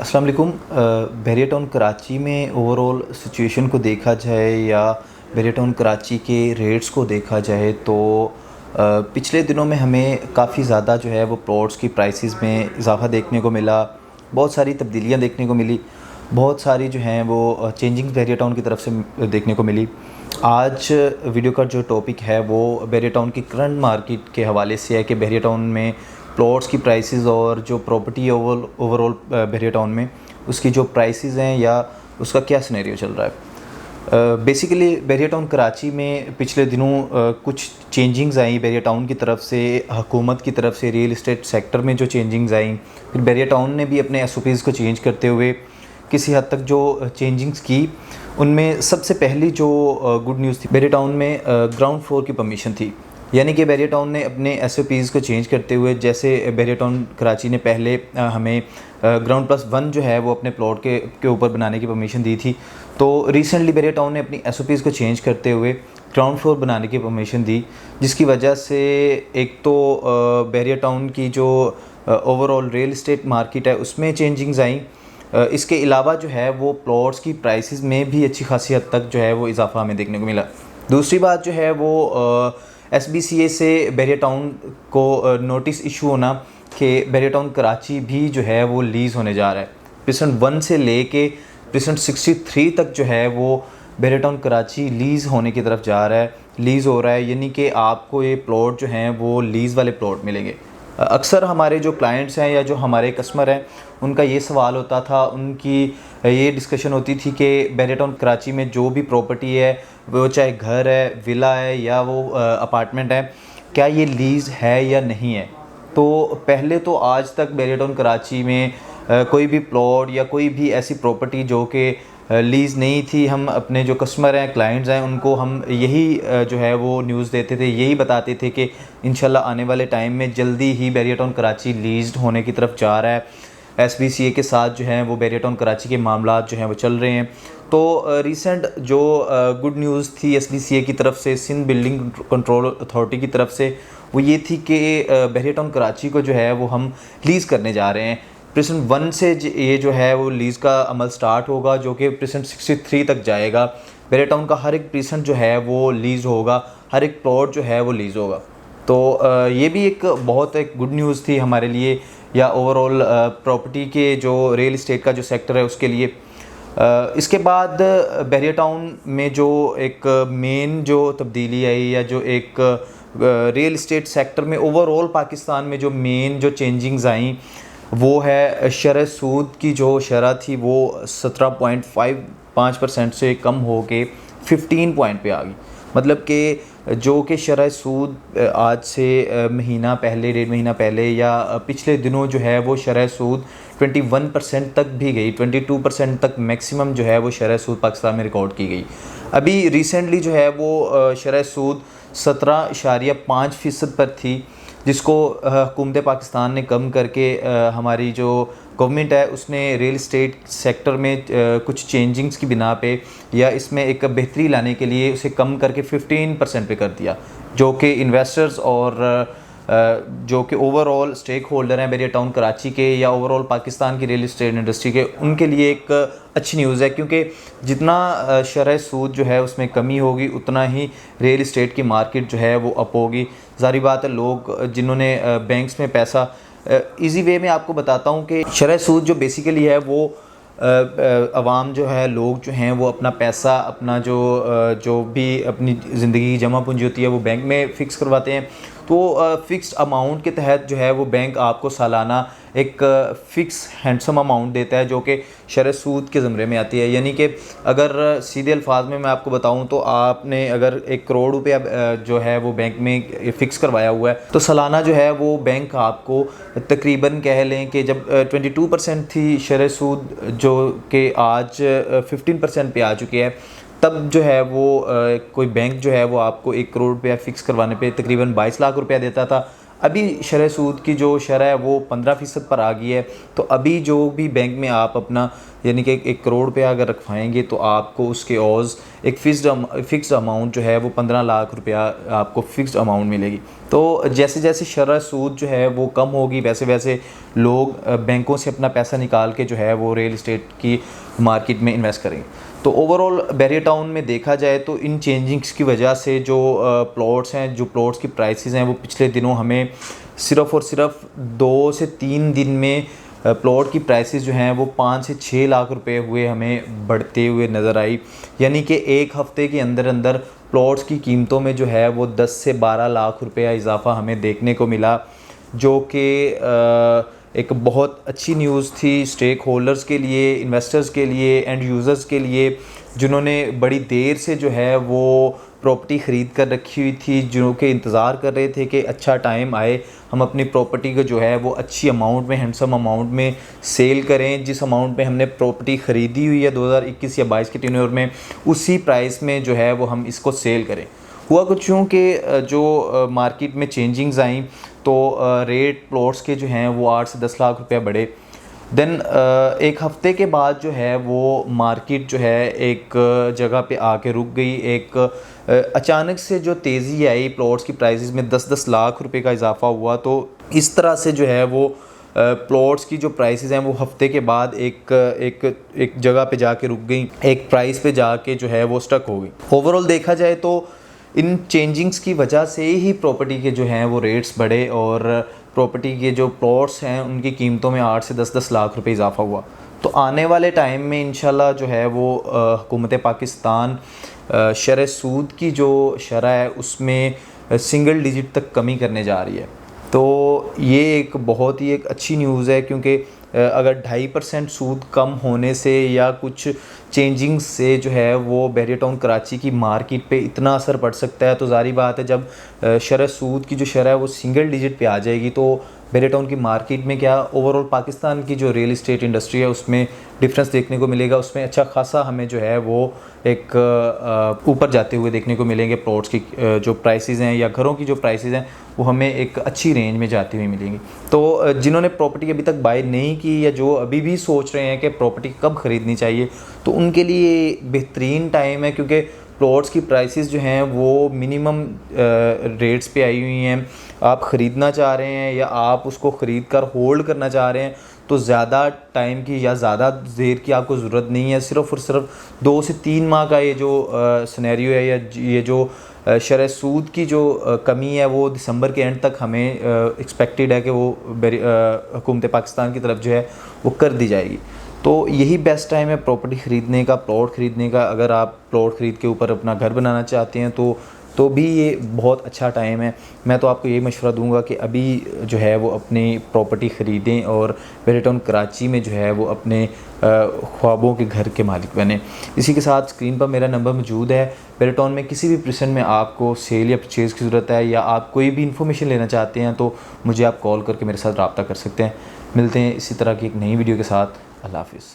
अस्सलाम वालेकुम। बैरिया टाउन कराची में ओवरऑल सिचुएशन को देखा जाए या बैरिया टाउन कराची के रेट्स को देखा जाए तो पिछले दिनों में हमें काफ़ी ज़्यादा जो है वो प्लॉट्स की प्राइसेस में इजाफ़ा देखने को मिला। बहुत सारी तब्दीलियाँ देखने को मिली, बहुत सारी जो हैं वो चेंजिंग्स बैरिया टाउन की तरफ से देखने को मिली। आज वीडियो का जो टॉपिक है वो बैरिया टाउन की करंट मार्केट के हवाले से है कि बैरिया टाउन में प्लॉट्स की प्राइसेस और जो प्रॉपर्टी ओवरऑल बैरिया टाउन में उसकी जो प्राइसेस हैं या उसका क्या सिनेरियो चल रहा है। बेसिकली बैरिया टाउन कराची में पिछले दिनों कुछ चेंजिंग्स आई बैरिया टाउन की तरफ से, हुकूमत की तरफ से रियल इस्टेट सेक्टर में जो चेंजिंग्स आई, फिर बैरिया टाउन ने भी अपने एसओपीज़ को चेंज करते हुए किसी हद तक जो चेंजिंग्स की। उनमें सबसे पहली जो गुड न्यूज़ थी, बैरिया टाउन में ग्राउंड फ्लोर की परमिशन थी। यानी कि बैरिया टाउन ने अपने एसओपीज़ को चेंज करते हुए, जैसे बैरिया टाउन कराची ने पहले हमें ग्राउंड प्लस वन जो है वो अपने प्लॉट के ऊपर बनाने की परमिशन दी थी, तो रिसेंटली बैरिया टाउन ने अपनी एसओपीज़ को चेंज करते हुए ग्राउंड फ्लोर बनाने की परमिशन दी, जिसकी वजह से एक तो बैरिया टाउन की जो ओवरऑल रियल इस्टेट मार्केट है उसमें चेंजिंग्स आई। इसके अलावा जो है वो प्लॉट्स की प्राइसेस में भी अच्छी खासी हद तक जो है वो इजाफा हमें देखने को मिला। दूसरी बात जो है वो SBCA से बैरिया टाउन को नोटिस इशू होना कि बैरिया टाउन कराची भी जो है वो लीज़ होने जा रहा है। परसेंट 1 से ले के परसेंट 63 तक जो है वो बैरिया टाउन कराची लीज़ होने की तरफ जा रहा है, लीज़ हो रहा है। यानी कि आपको ये प्लॉट जो हैं वो लीज़ वाले प्लॉट मिलेंगे। अक्सर हमारे जो क्लाइंट्स हैं या जो हमारे कस्टमर हैं उनका ये सवाल होता था, उनकी ये डिस्कशन होती थी कि बैरिया टाउन कराची में जो भी प्रॉपर्टी है, वो चाहे घर है, विला है या वो अपार्टमेंट है, क्या ये लीज़ है या नहीं है। तो पहले तो आज तक बैरिया टाउन कराची में कोई भी प्लॉट या कोई भी ऐसी प्रॉपर्टी जो कि लीज़ नहीं थी, हम अपने जो कस्टमर हैं, क्लाइंट्स हैं, उनको हम यही जो है वो न्यूज़ देते थे, यही बताते थे कि इंशाल्लाह आने वाले टाइम में जल्दी ही बैरिया टाउन कराची लीज़ड होने की तरफ जा रहा है। SBCA के साथ जो हैं वो बैरिया टाउन कराची के मामलात जो हैं वो चल रहे हैं। तो रिसेंट जो गुड न्यूज़ थी SBCA की तरफ से, सिंध बिल्डिंग कंट्रोल अथॉरिटी की तरफ से, वो ये थी कि बैरिया टाउन कराची को जो है वो हम लीज़ करने जा रहे हैं। परसेंट 1 से ये जो है वो लीज़ का अमल स्टार्ट होगा, जो कि परसेंट 63 तक जाएगा। बैरिया टाउन का हर एक परसेंट जो है वो लीज़ होगा, हर एक प्लॉट जो है वो लीज़ होगा। तो ये भी एक बहुत एक गुड न्यूज़ थी हमारे लिए या ओवरऑल प्रॉपर्टी के जो रियल इस्टेट का जो सेक्टर है उसके लिए। इसके बाद बैरिया टाउन में जो एक मेन जो तब्दीली आई या जो एक रियल इस्टेट सेक्टर में ओवरऑल पाकिस्तान में जो मेन जो चेंजिंग्स आई वो है शरह सूद की जो शरह थी वो 17.55% से कम हो के 15 पॉइंट पे आ गई। मतलब कि जो कि शरह सूद आज से महीना पहले, 1.5 महीना पहले या पिछले दिनों जो है वो शरह सूद 21% तक भी गई, 22% तक मैक्सिमम जो है वो शरह सूद पाकिस्तान में रिकॉर्ड की गई। अभी रिसेंटली जो है वो शरह सूद 17.5% पर थी, जिसको हुकूमत पाकिस्तान ने कम करके हमारी जो गवर्नमेंट है उसने रियल इस्टेट सेक्टर में कुछ चेंजिंग्स की बिना पे या इसमें एक बेहतरी लाने के लिए उसे कम करके 15% पे कर दिया, जो कि इन्वेस्टर्स और जो कि ओवरऑल स्टेक होल्डर हैं बैरिया टाउन कराची के या ओवरऑल पाकिस्तान की रियल इस्टेट इंडस्ट्री के, उनके लिए एक अच्छी न्यूज़ है। क्योंकि जितना शरह सूद जो है उसमें कमी होगी उतना ही रियल इस्टेट की मार्केट जो है वो अप होगी। ज़ाहिर बात है, लोग जिन्होंने बैंक्स में पैसा, इजी वे में आपको बताता हूँ कि शरह सूद जो बेसिकली है वो अवाम जो है, लोग जो हैं वो अपना पैसा, अपना जो भी अपनी ज़िंदगी की जमा पूंजी होती है वो बैंक में फ़िक्स करवाते हैं। तो फ़िक्स्ड अमाउंट के तहत जो है वो बैंक आपको सालाना एक फ़िक्स हैंडसम अमाउंट देता है जो कि शरह सूद के ज़मरे में आती है। यानी कि अगर सीधे अल्फाज में मैं आपको बताऊं तो आपने अगर 1 करोड़ रुपया जो है वो बैंक में फ़िक्स करवाया हुआ है तो सालाना जो है वो बैंक आपको तकरीबन कह लें कि जब 22% थी शरह सूद जो कि आज 15% पे आ चुकी है, तब जो है वो कोई बैंक जो है वो आपको 1 करोड़ रुपया फ़िक्स करवाने पे तकरीबन 22 लाख रुपया देता था। अभी शरह सूद की जो शरह है वो 15% पर आ गई है। तो अभी जो भी बैंक में आप अपना यानी कि 1 करोड़ रुपया अगर रखवाएंगे तो आपको उसके औज़ एक फ़िक्स्ड अमाउंट जो है वो 15 लाख रुपया आपको फ़िक्स्ड अमाउंट मिलेगी। तो जैसे जैसे शरह सूद जो है वो कम होगी वैसे वैसे लोग बैंकों से अपना पैसा निकाल के जो है वो रियल इस्टेट की मार्केट में इन्वेस्ट करेंगे। तो ओवरऑल बैरियर टाउन में देखा जाए तो इन चेंजिंग्स की वजह से जो प्लॉट्स हैं, जो प्लॉट्स की प्राइसेस हैं, वो पिछले दिनों हमें सिर्फ़ और सिर्फ 2 से 3 दिन में प्लॉट की प्राइसेस जो हैं वो 5 से 6 लाख रुपए हुए हमें बढ़ते हुए नज़र आई। यानी कि एक हफ़्ते के अंदर अंदर प्लॉट्स की कीमतों में जो है वो 10 से 12 लाख रुपया इजाफ़ा हमें देखने को मिला, जो कि एक बहुत अच्छी न्यूज़ थी स्टेक होल्डर्स के लिए, इन्वेस्टर्स के लिए, एंड यूज़र्स के लिए, जिन्होंने बड़ी देर से जो है वो प्रॉपर्टी ख़रीद कर रखी हुई थी, जो कि इंतज़ार कर रहे थे कि अच्छा टाइम आए, हम अपनी प्रॉपर्टी को जो है वो अच्छी अमाउंट में, हैंडसम अमाउंट में सेल करें। जिस अमाउंट में हमने प्रॉपर्टी ख़रीदी हुई है 2021 या 22 के टेन्योर में, उसी प्राइस में जो है वो हम इसको सेल करें। हुआ कुछ यूँ कि जो मार्केट में चेंजिंग्स आई तो रेट प्लॉट्स के जो हैं वो 8 से 10 लाख रुपया बढ़े। देन एक हफ़्ते के बाद जो है वो मार्केट जो है एक जगह पे आके रुक गई। एक अचानक से जो तेज़ी आई प्लॉट्स की प्राइसेस में 10-10 लाख रुपए का इजाफा हुआ। तो इस तरह से जो है वो प्लॉट्स की जो प्राइसेस हैं वो हफ़्ते के बाद एक जगह पे जाके रुक गई, एक प्राइस पे जाके जो है वो स्टक हो गई। ओवरऑल देखा जाए तो इन चेंजिंग्स की वजह से ही प्रॉपर्टी के जो हैं वो रेट्स बढ़े और प्रॉपर्टी के जो प्लॉट्स हैं उनकी कीमतों में 8 से 10-10 लाख रुपए इजाफा हुआ। तो आने वाले टाइम में इंशाल्लाह जो है वो हुकूमत पाकिस्तान शरह सूद की जो शरह है उसमें सिंगल डिजिट तक कमी करने जा रही है। तो ये एक बहुत ही एक अच्छी न्यूज़ है, क्योंकि अगर 2.5% सूद कम होने से या कुछ चेंजिंग से जो है वो बैरियर टाउन कराची की मार्केट पे इतना असर पड़ सकता है, तो ज़ाहिर बात है जब शरह सूद की जो शरह है वो सिंगल डिजिट पे आ जाएगी तो बैरियर टाउन की मार्केट में क्या ओवरऑल पाकिस्तान की जो रियल इस्टेट इंडस्ट्री है उसमें डिफरेंस देखने को मिलेगा। उसमें अच्छा खासा हमें जो है वो एक ऊपर जाते हुए देखने को मिलेंगे। प्लॉट्स की जो प्राइसेस हैं या घरों की जो प्राइसेस हैं वो हमें एक अच्छी रेंज में जाती हुई मिलेंगी। तो जिन्होंने प्रॉपर्टी अभी तक बाय नहीं की या जो अभी भी सोच रहे हैं कि प्रॉपर्टी कब ख़रीदनी चाहिए, तो उनके लिए बेहतरीन टाइम है, क्योंकि प्लॉट्स की प्राइसेस जो हैं वो मिनिमम रेट्स पे आई हुई हैं। आप ख़रीदना चाह रहे हैं या आप उसको ख़रीद कर होल्ड करना चाह रहे हैं तो ज़्यादा टाइम की या ज़्यादा देर की आपको ज़रूरत नहीं है। सिर्फ़ और सिर्फ 2 से 3 माह का ये जो सिनेरियो है या ये जो शरह सूद की जो कमी है वो दिसंबर के एंड तक हमें एक्सपेक्टेड है कि वो हुकूमत पाकिस्तान की तरफ जो है वो कर दी जाएगी। तो यही बेस्ट टाइम है प्रॉपर्टी ख़रीदने का, प्लॉट ख़रीदने का। अगर आप प्लॉट ख़रीद के ऊपर अपना घर बनाना चाहते हैं तो भी ये बहुत अच्छा टाइम है। मैं तो आपको यही मशवरा दूंगा कि अभी जो है वो अपनी प्रॉपर्टी ख़रीदें और बैरियर टाउन कराची में जो है वो अपने ख्वाबों के घर के मालिक बने। इसी के साथ स्क्रीन पर मेरा नंबर मौजूद है। बैरियर टाउन में किसी भी पर्सन में आपको सेल या परचेज़ की ज़रूरत है या आप कोई भी इन्फॉर्मेशन लेना चाहते हैं तो मुझे आप कॉल करके मेरे साथ रब्ता कर सकते हैं। मिलते हैं इसी तरह की एक नई वीडियो के साथ। अल्लाह हाफ़िज़।